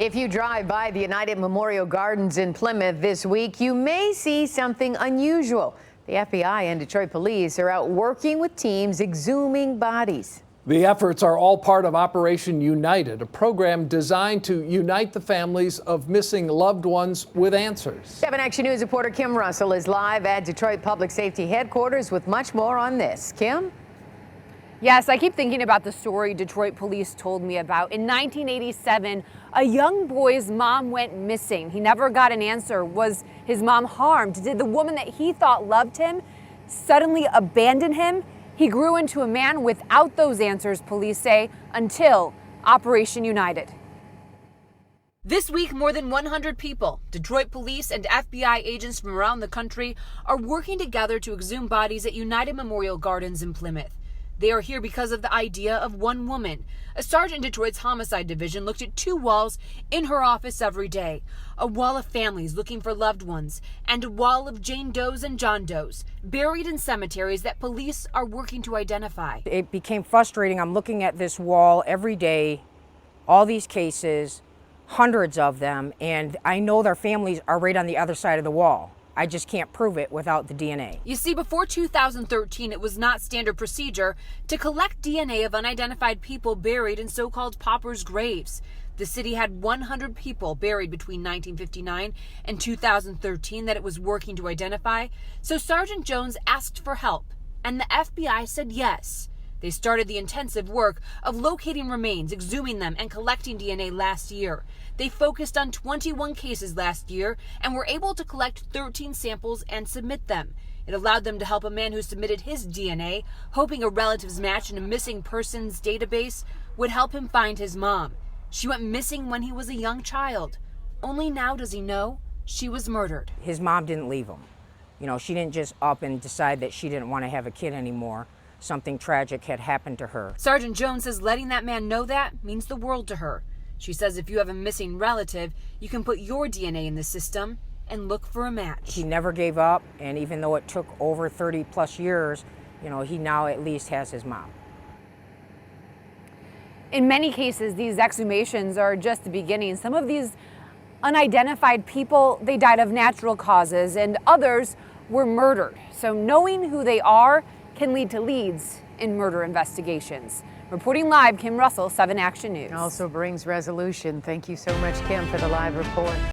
If you drive by the United Memorial Gardens in Plymouth this week, you may see something unusual. The FBI and Detroit police are out working with teams exhuming bodies. The efforts are all part of Operation United, a program designed to unite the families of missing loved ones with answers. 7 Action News reporter Kim Russell is live at Detroit Public Safety Headquarters with much more on this. Kim? Yes, I keep thinking about the story Detroit police told me about. In 1987, a young boy's mom went missing. He never got an answer. Was his mom harmed? Did the woman that he thought loved him suddenly abandon him? He grew into a man without those answers, police say, until Operation United. This week, more than 100 people, Detroit police and FBI agents from around the country, are working together to exhume bodies at United Memorial Gardens in Plymouth. They are here because of the idea of one woman. A sergeant in Detroit's homicide division looked at 2 walls in her office every day. A wall of families looking for loved ones, and a wall of Jane Does and John Does buried in cemeteries that police are working to identify. It became frustrating. I'm looking at this wall every day, all these cases, hundreds of them, and I know their families are right on the other side of the wall. I just can't prove it without the DNA. You see, before 2013, it was not standard procedure to collect DNA of unidentified people buried in so-called paupers' graves. The city had 100 people buried between 1959 and 2013 that it was working to identify. So Sergeant Jones asked for help, and the FBI said yes. They started the intensive work of locating remains, exhuming them, and collecting DNA last year. They focused on 21 cases last year and were able to collect 13 samples and submit them. It allowed them to help a man who submitted his DNA, hoping a relative's match in a missing persons database would help him find his mom. She went missing when he was a young child. Only now does he know she was murdered. His mom didn't leave him. You know, she didn't just up and decide that she didn't want to have a kid anymore. Something tragic had happened to her. Sergeant Jones says letting that man know that means the world to her. She says if you have a missing relative, you can put your DNA in the system and look for a match. He never gave up, and even though it took over 30 plus years, you know, he now at least has his mom. In many cases, these exhumations are just the beginning. Some of these unidentified people, they died of natural causes, and others were murdered. So knowing who they are can lead to leads in murder investigations. Reporting live, Kim Russell, 7 Action News. Also brings resolution. Thank you so much, Kim, for the live report.